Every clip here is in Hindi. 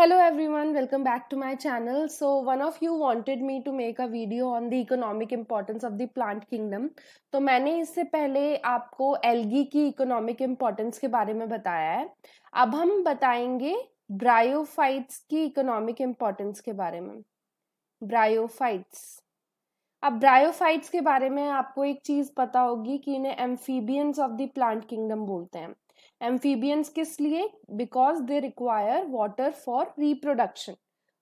Hello everyone, welcome back to my channel. So one of you wanted me to make a video on the economic importance of the plant kingdom. तो मैंने इससे पहले आपको एल्गी की इकोनॉमिक इम्पोर्टेंस के बारे में बताया है. अब हम बताएंगे ब्रायोफाइट्स की इकोनॉमिक इम्पोर्टेंस के बारे में. ब्रायोफाइट्स. अब ब्रायोफाइट्स के बारे में आपको एक चीज पता होगी कि इन्हें amphibians of the plant kingdom बोलते हैं. एम्फीबियंस किस लिए? Because they require water for reproduction.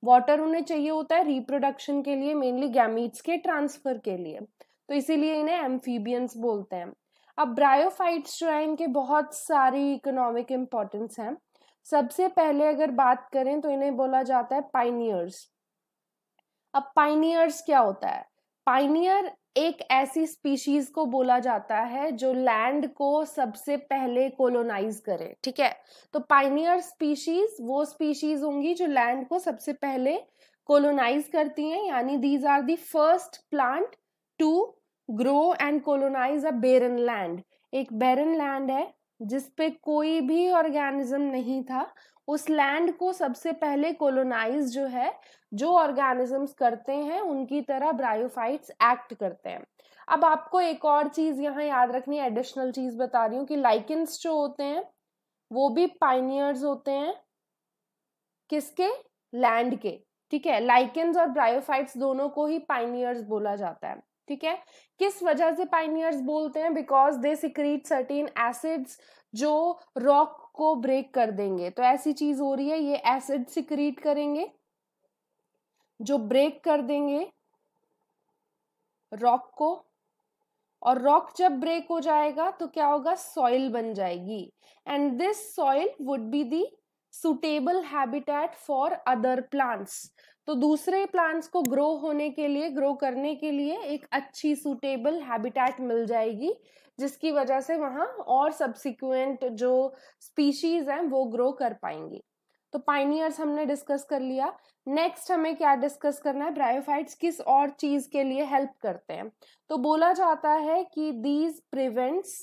Water उन्हें चाहिए होता है रिप्रोडक्शन के लिए, मेनली गैमीट्स के ट्रांसफर के लिए, तो इसीलिए इन्हें एम्फीबियंस बोलते हैं. अब ब्रायोफाइट्स जो है इनके बहुत सारी इकोनॉमिक इम्पोर्टेंस हैं. सबसे पहले अगर बात करें तो इन्हें बोला जाता है पाइनियर्स. अब पाइनियर्स क्या होता है? पाइनियर एक ऐसी स्पीशीज को बोला जाता है जो लैंड को सबसे पहले कोलोनाइज करे. ठीक है, तो पाइनियर स्पीशीज वो स्पीशीज होंगी जो लैंड को सबसे पहले कोलोनाइज करती हैं, यानी these are the first plant to grow and colonise a barren land. एक बेरन लैंड है जिसपे कोई भी ऑर्गेनिज्म नहीं था, उस लैंड को सबसे पहले कोलोनाइज जो ऑर्गेनिजम्स करते हैं उनकी तरह ब्रायोफाइट्स एक्ट करते हैं. अब आपको एक और चीज यहाँ याद रखनी है, एडिशनल चीज बता रही हूँ कि लाइकेंस जो होते हैं वो भी पाइनियर्स होते हैं. किसके? लैंड के. ठीक है, लाइकेंस और ब्रायोफाइट्स दोनों को ही पाइनियर्स बोला जाता है. ठीक है, किस वजह से पाइनियर्स बोलते हैं? Because they secrete certain acids जो रॉक को ब्रेक कर देंगे. तो ऐसी चीज हो रही है, ये एसिड सिक्रीट करेंगे जो ब्रेक कर देंगे रॉक को, और रॉक जब ब्रेक हो जाएगा तो क्या होगा? सॉइल बन जाएगी. And this soil would be the suitable habitat for other plants. तो दूसरे प्लांट्स को ग्रो होने के लिए, ग्रो करने के लिए एक अच्छी सुटेबल हैबिटेट मिल जाएगी, जिसकी वजह से वहां और सब्सिक्वेंट जो स्पीशीज हैं वो ग्रो कर पाएंगी. तो पाइनियर्स हमने डिस्कस कर लिया. नेक्स्ट हमें क्या डिस्कस करना है? ब्रायोफाइट्स किस और चीज के लिए हेल्प करते हैं? तो बोला जाता है कि these prevents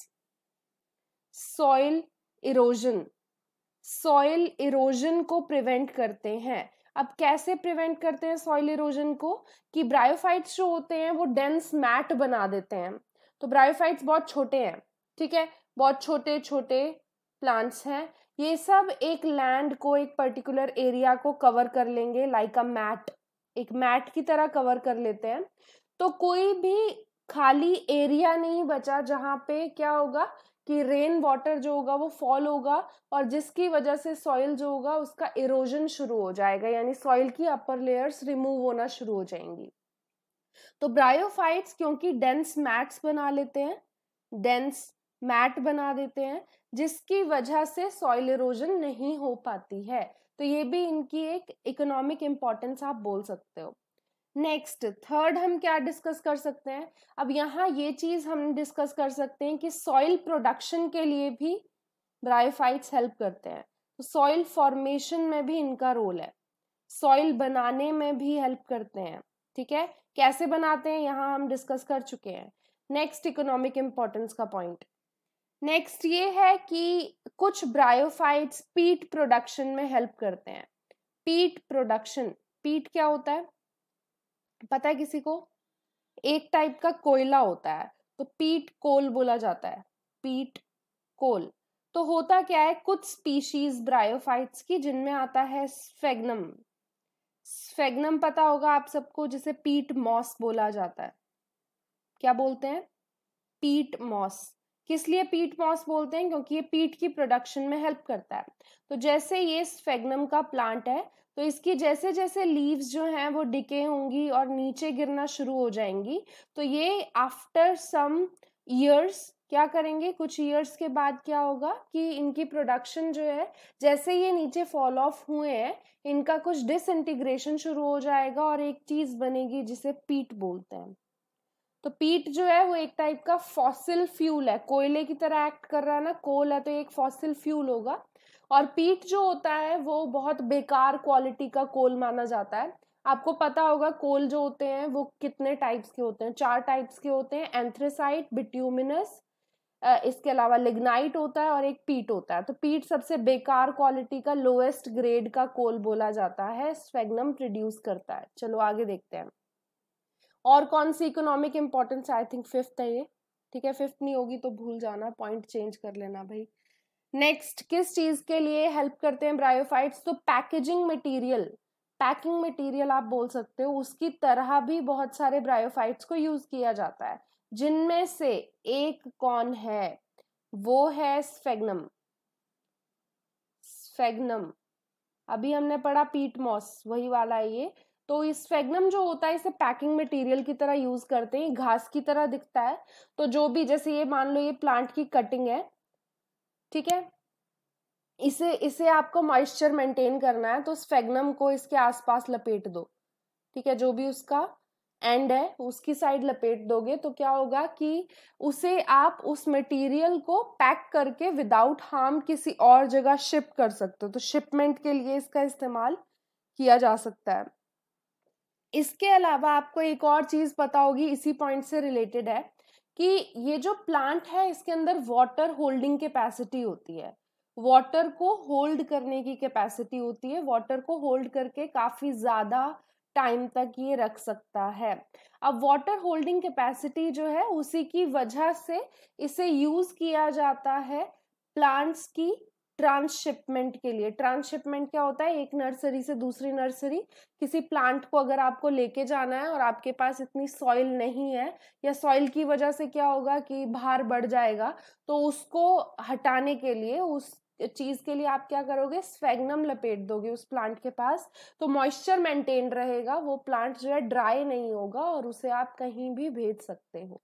soil erosion. Soil erosion को प्रिवेंट करते हैं. अब कैसे प्रिवेंट करते हैं सॉइल इरोजन को? कि ब्रायोफाइट्स जो होते हैं वो डेंस मैट बना देते हैं. तो ब्रायोफाइट्स बहुत छोटे हैं. ठीक है, बहुत छोटे छोटे प्लांट्स हैं. ये सब एक लैंड को, एक पर्टिकुलर एरिया को कवर कर लेंगे लाइक अ मैट. एक मैट की तरह कवर कर लेते हैं. तो कोई भी खाली एरिया नहीं बचा जहां पे क्या होगा कि रेन वाटर जो होगा वो फॉल होगा, और जिसकी वजह से सॉइल जो होगा उसका इरोजन शुरू हो जाएगा, यानी सॉइल की अपर लेयर्स रिमूव होना शुरू हो जाएंगी. तो ब्रायोफाइट्स क्योंकि डेंस मैट्स बना लेते हैं, डेंस मैट बना देते हैं, जिसकी वजह से सॉइल इरोजन नहीं हो पाती है. तो ये भी इनकी एक इकोनॉमिक इंपॉर्टेंस आप बोल सकते हो. नेक्स्ट थर्ड हम क्या डिस्कस कर सकते हैं? अब यहाँ ये चीज हम डिस्कस कर सकते हैं कि सॉइल प्रोडक्शन के लिए भी ब्रायोफाइट्स हेल्प करते हैं. तो सॉइल फॉर्मेशन में भी इनका रोल है, सॉइल बनाने में भी हेल्प करते हैं. ठीक है, कैसे बनाते हैं यहाँ हम डिस्कस कर चुके हैं. नेक्स्ट इकोनॉमिक इंपॉर्टेंस का पॉइंट नेक्स्ट ये है कि कुछ ब्रायोफाइट्स पीट प्रोडक्शन में हेल्प करते हैं. पीट प्रोडक्शन, पीट क्या होता है पता है किसी को? एक टाइप का कोयला होता है, तो पीट कोल बोला जाता है. पीट कोल. तो होता क्या है, कुछ स्पीशीज ब्रायोफाइट्स की जिनमें आता है स्फेग्नम. स्फेग्नम पता होगा आप सबको, जिसे पीट मॉस बोला जाता है. क्या बोलते हैं? पीट मॉस. किस लिए पीट मॉस बोलते हैं? क्योंकि ये पीट की प्रोडक्शन में हेल्प करता है. तो जैसे ये स्फेग्नम का प्लांट है, तो इसकी जैसे जैसे लीव्स जो हैं वो डिके होंगी और नीचे गिरना शुरू हो जाएंगी, तो ये आफ्टर सम ईयर्स क्या करेंगे, कुछ ईयर्स के बाद क्या होगा कि इनकी प्रोडक्शन जो है, जैसे ये नीचे फॉल ऑफ हुए हैं, इनका कुछ डिसइंटीग्रेशन शुरू हो जाएगा और एक चीज बनेगी जिसे पीट बोलते हैं. तो पीट जो है वो एक टाइप का फॉसिल फ्यूल है, कोयले की तरह एक्ट कर रहा है ना, कोल है तो एक फॉसिल फ्यूल होगा. और पीट जो होता है वो बहुत बेकार क्वालिटी का कोल माना जाता है. आपको पता होगा कोल जो होते हैं वो कितने टाइप्स के होते हैं? 4 टाइप्स के होते हैं: एंथ्रेसाइट, बिट्यूमिनस, इसके अलावा लिग्नाइट होता है और एक पीट होता है। तो पीट सबसे बेकार क्वालिटी का, लोएस्ट ग्रेड का कोल बोला जाता है, स्फेग्नम प्रोड्यूस करता है। चलो आगे देखते हैं और कौन सी economic importance, I think fifth है ये, ठीक है, फिफ्थ नहीं होगी तो भूल जाना, पॉइंट चेंज कर लेना भाई। नेक्स्ट, किस चीज के लिए हेल्प करते हैं ब्रायोफाइट्स? तो पैकेजिंग मटेरियल, पैकिंग मटेरियल आप बोल सकते हो, उसकी तरह भी बहुत सारे ब्रायोफाइट्स को यूज किया जाता है, जिनमें से एक कौन है? वो है स्फेग्नम। स्फेग्नम अभी हमने पढ़ा पीट मॉस, वही वाला है ये। तो इस स्फेग्नम जो होता है इसे पैकिंग मटेरियल की तरह यूज करते हैं, घास की तरह दिखता है। तो जो भी, जैसे ये मान लो ये प्लांट की कटिंग है, ठीक है, इसे इसे आपको मॉइस्चर मेंटेन करना है, तो स्फेग्नम को इसके आसपास लपेट दो, ठीक है, जो भी उसका एंड है उसकी साइड लपेट दोगे तो क्या होगा कि उसे आप उस मटेरियल को पैक करके विदाउट हार्म किसी और जगह शिप कर सकते हो। तो शिपमेंट के लिए इसका इस्तेमाल किया जा सकता है। इसके अलावा आपको एक और चीज पता होगी, इसी पॉइंट से रिलेटेड है, कि ये जो प्लांट है इसके अंदर वाटर होल्डिंग कैपेसिटी होती है, वाटर को होल्ड करने की कैपेसिटी होती है, वाटर को होल्ड करके काफी ज्यादा टाइम तक ये रख सकता है। अब वाटर होल्डिंग कैपेसिटी जो है उसी की वजह से इसे यूज किया जाता है प्लांट्स की ट्रांसशिपमेंट के लिए। ट्रांसशिपमेंट क्या होता है? एक नर्सरी से दूसरी नर्सरी, किसी प्लांट को अगर आपको लेके जाना है और आपके पास इतनी सॉइल नहीं है, या सॉइल की वजह से क्या होगा कि भार बढ़ जाएगा, तो उसको हटाने के लिए, उस चीज के लिए आप क्या करोगे? स्फेग्नम लपेट दोगे उस प्लांट के पास, तो मॉइस्चर मेंटेन रहेगा, वो प्लांट जो है ड्राई नहीं होगा और उसे आप कहीं भी भेज सकते हो।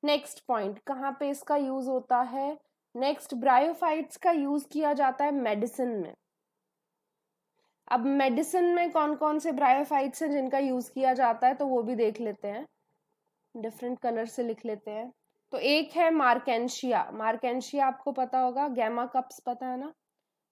नेक्स्ट पॉइंट, कहाँ पे इसका यूज होता है? नेक्स्ट, ब्रायोफाइट्स का यूज किया जाता है मेडिसिन में। अब मेडिसिन में कौन कौन से ब्रायोफाइट्स हैं जिनका यूज किया जाता है, तो वो भी देख लेते हैं, डिफरेंट कलर से लिख लेते हैं। तो एक है मार्केंशिया। मार्केंशिया आपको पता होगा, गैमा कप्स पता है ना?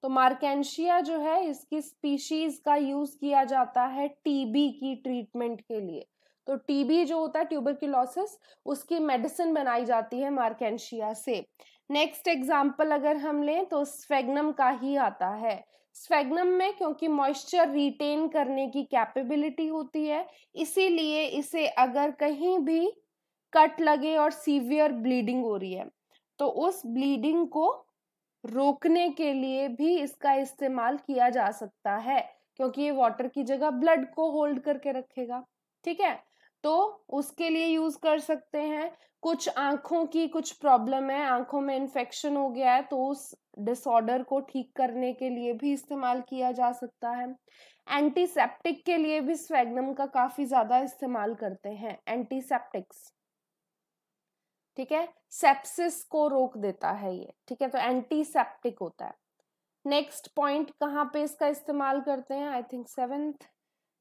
तो मार्केंशिया जो है इसकी स्पीशीज का यूज किया जाता है टीबी की ट्रीटमेंट के लिए। तो टीबी जो होता है, ट्यूबरक्लोसिस, उसकी मेडिसिन बनाई जाती है मार्केंशिया से। नेक्स्ट एग्जांपल अगर हम लें तो स्फेग्नम का ही आता है। स्फेग्नम में क्योंकि मॉइस्चर रिटेन करने की कैपेबिलिटी होती है, इसीलिए इसे अगर कहीं भी कट लगे और सीवियर ब्लीडिंग हो रही है, तो उस ब्लीडिंग को रोकने के लिए भी इसका इस्तेमाल किया जा सकता है, क्योंकि ये वाटर की जगह ब्लड को होल्ड करके रखेगा, ठीक है, तो उसके लिए यूज कर सकते हैं। कुछ आंखों की कुछ प्रॉब्लम है, आंखों में इन्फेक्शन हो गया है, तो उस डिसऑर्डर को ठीक करने के लिए भी इस्तेमाल किया जा सकता है। एंटीसेप्टिक के लिए भी स्फेग्नम का काफी ज्यादा इस्तेमाल करते हैं, एंटीसेप्टिक्स, ठीक है, सेप्सिस को रोक देता है ये, ठीक है, तो एंटीसेप्टिक होता है। नेक्स्ट पॉइंट, कहाँ पे इसका इस्तेमाल करते हैं? I think seventh.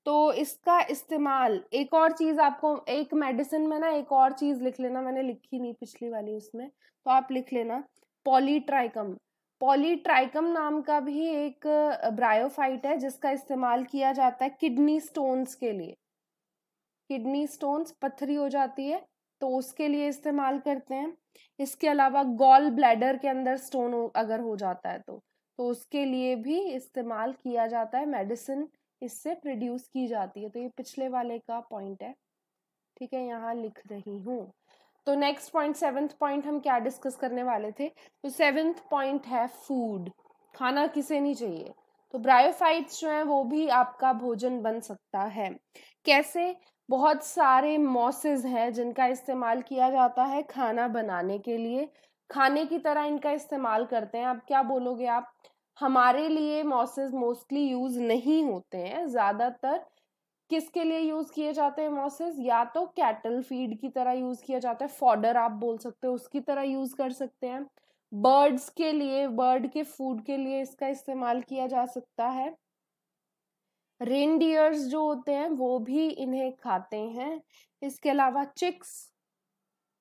तो इसका इस्तेमाल, एक और चीज आपको, एक मेडिसिन में ना एक और चीज लिख लेना, मैंने लिखी नहीं पिछली वाली उसमें, तो आप लिख लेना, पॉलीट्राइकम। पॉलीट्राइकम नाम का भी एक ब्रायोफाइट है जिसका इस्तेमाल किया जाता है किडनी स्टोन्स के लिए। किडनी स्टोन्स, पथरी हो जाती है तो उसके लिए इस्तेमाल करते हैं। इसके अलावा गॉल ब्लैडर के अंदर स्टोन अगर हो जाता है तो उसके लिए भी इस्तेमाल किया जाता है, मेडिसिन इससे प्रोड्यूस की जाती है। तो ये पिछले वाले का पॉइंट है, ठीक है, यहाँ लिख रही हूँ। तो नेक्स्ट पॉइंट, सेवेंथ पॉइंट, हम क्या डिस्कस करने वाले थे? तो सेवेंथ पॉइंट है फूड, खाना किसे नहीं चाहिए, तो ब्रायोफाइट्स जो है वो भी आपका भोजन बन सकता है। कैसे? बहुत सारे मॉसेस हैं जिनका इस्तेमाल किया जाता है खाना बनाने के लिए, खाने की तरह इनका इस्तेमाल करते हैं। अब क्या बोलोगे आप? हमारे लिए मॉसेस मोस्टली यूज नहीं होते हैं, ज्यादातर किसके लिए यूज किए जाते हैं मॉसेस? या तो कैटल फीड की तरह यूज किया जाता है, फॉडर आप बोल सकते हो, उसकी तरह यूज कर सकते हैं। बर्ड्स के लिए, बर्ड के फूड के लिए इसका इस्तेमाल किया जा सकता है। रेनडियर्स जो होते हैं वो भी इन्हें खाते हैं। इसके अलावा चिक्स,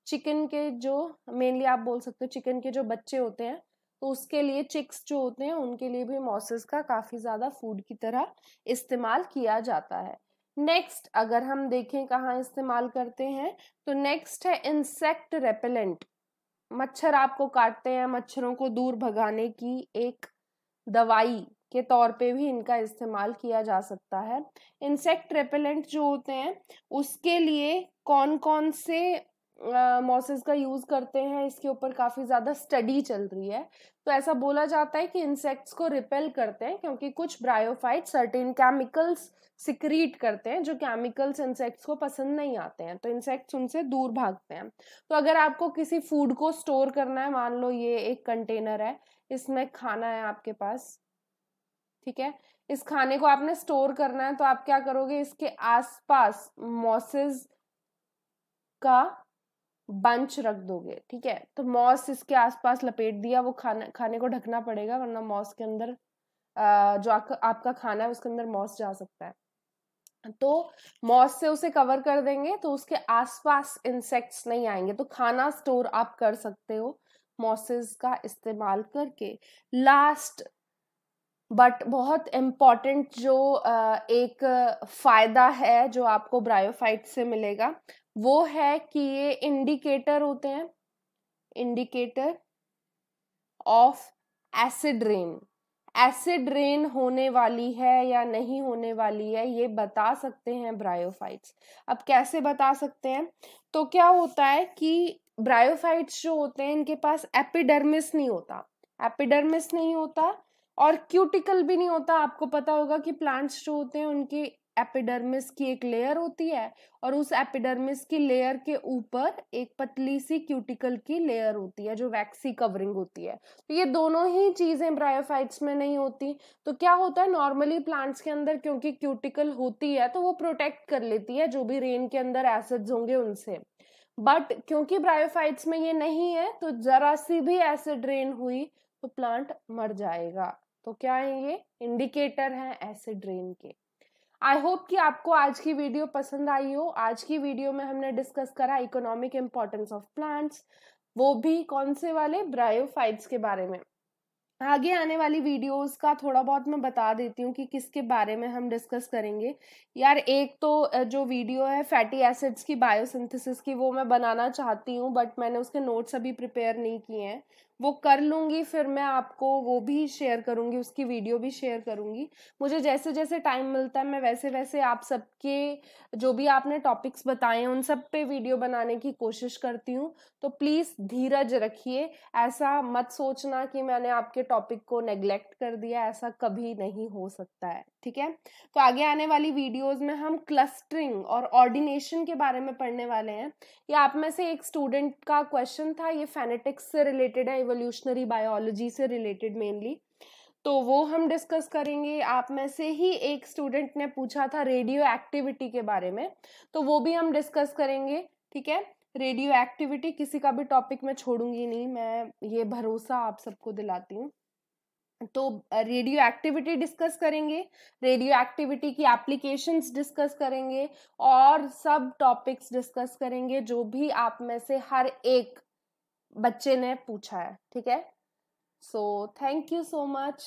चिकन के जो, मेनली आप बोल सकते हो चिकन के जो बच्चे होते हैं, तो उसके लिए चिक्स जो होते हैं उनके लिए भी मॉसेस का काफी ज्यादा फूड की तरह इस्तेमाल किया जाता है। नेक्स्ट अगर हम देखें कहाँ इस्तेमाल करते हैं, तो नेक्स्ट है इंसेक्ट रेपेलेंट। मच्छर आपको काटते हैं, मच्छरों को दूर भगाने की एक दवाई के तौर पे भी इनका इस्तेमाल किया जा सकता है। इंसेक्ट रेपेलेंट जो होते हैं उसके लिए कौन कौन से मॉसेस का यूज करते हैं, इसके ऊपर काफी ज्यादा स्टडी चल रही है। तो ऐसा बोला जाता है कि इंसेक्ट्स को रिपेल करते हैं क्योंकि कुछ ब्रायोफाइट सर्टेन केमिकल्स सिक्रीट करते हैं, जो केमिकल्स इंसेक्ट्स को पसंद नहीं आते हैं, तो इंसेक्ट्स उनसे दूर भागते हैं। तो अगर आपको किसी फूड को स्टोर करना है, मान लो ये एक कंटेनर है, इसमें खाना है आपके पास, ठीक है, इस खाने को आपने स्टोर करना है, तो आप क्या करोगे, इसके आसपास मॉसेस का बंच रख दोगे, ठीक है। तो मॉस इसके आसपास लपेट दिया, वो खाने को ढकना पड़ेगा, वरना मॉस के अंदर जो आपका खाना है उसके अंदर मॉस जा सकता है। तो मॉस से उसे कवर कर देंगे तो उसके आसपास इंसेक्ट्स नहीं आएंगे। तो खाना स्टोर आप कर सकते हो मॉसेस का इस्तेमाल करके। लास्ट बट बहुत इम्पॉर्टेंट जो एक फायदा है जो आपको ब्रायोफाइट से मिलेगा, वो है कि ये इंडिकेटर होते हैं, indicator of acid rain. Acid rain होने वाली है या नहीं होने वाली है ये बता सकते हैं ब्रायोफाइट्स। अब कैसे बता सकते हैं, तो क्या होता है कि ब्रायोफाइट्स जो होते हैं इनके पास एपिडर्मिस नहीं होता, एपिडर्मिस नहीं होता और क्यूटिकल भी नहीं होता। आपको पता होगा कि प्लांट्स जो होते हैं उनकी एपिडर्मिस की एक लेयर होती है और उस एपिडर्मिस की लेयर के ऊपर एक पतली सी क्यूटिकल की लेयर होती है जो वैक्सी कवरिंग होती है। तो ये दोनों ही चीजें ब्रायोफाइट्स में नहीं होती। तो क्या होता है, नॉर्मली प्लांट्स के अंदर क्योंकि क्यूटिकल होती है तो वो प्रोटेक्ट कर लेती है जो भी रेन के अंदर एसिड्स होंगे उनसे, बट क्योंकि ब्रायोफाइट्स में ये नहीं है तो जरा सी भी एसिड रेन हुई तो प्लांट मर जाएगा। तो क्या है, ये इंडिकेटर है एसिड रेन के। आई होप कि आपको आज की वीडियो पसंद आई हो। आज की वीडियो में हमने डिस्कस करा इकोनॉमिक इंपॉर्टेंस ऑफ प्लांट्स, वो भी कौन से वाले, ब्रायोफाइट्स के बारे में। आगे आने वाली वीडियोस का थोड़ा बहुत मैं बता देती हूँ कि किसके बारे में हम डिस्कस करेंगे। यार एक तो जो वीडियो है फैटी एसिड्स की बायोसिंथेसिस की, वो मैं बनाना चाहती हूँ बट मैंने उसके नोट्स अभी प्रिपेयर नहीं किए हैं, वो कर लूंगी, फिर मैं आपको वो भी शेयर करूंगी, उसकी वीडियो भी शेयर करूंगी। मुझे जैसे जैसे टाइम मिलता है मैं वैसे वैसे आप सबके जो भी आपने टॉपिक्स बताए हैं उन सब पे वीडियो बनाने की कोशिश करती हूँ। तो प्लीज धीरज रखिए, ऐसा मत सोचना कि मैंने आपके टॉपिक को नेग्लेक्ट कर दिया, ऐसा कभी नहीं हो सकता है, ठीक है। तो आगे आने वाली वीडियोस में हम क्लस्टरिंग और ऑर्डिनेशन के बारे में पढ़ने वाले हैं। ये आप में से एक स्टूडेंट का क्वेश्चन था, ये फेनेटिक्स से रिलेटेड है, इवोल्यूशनरी बायोलॉजी से रिलेटेड मेनली, तो वो हम डिस्कस करेंगे। आप में से ही एक स्टूडेंट ने पूछा था रेडियो एक्टिविटी के बारे में, तो वो भी हम डिस्कस करेंगे, ठीक है। रेडियो एक्टिविटी किसी का भी टॉपिक मैं छोड़ूंगी नहीं, मैं ये भरोसा आप सबको दिलाती हूँ। तो रेडियो एक्टिविटी डिस्कस करेंगे, रेडियो एक्टिविटी की एप्लीकेशंस डिस्कस करेंगे और सब टॉपिक्स डिस्कस करेंगे जो भी आप में से हर एक बच्चे ने पूछा है, ठीक है। So thank you so much.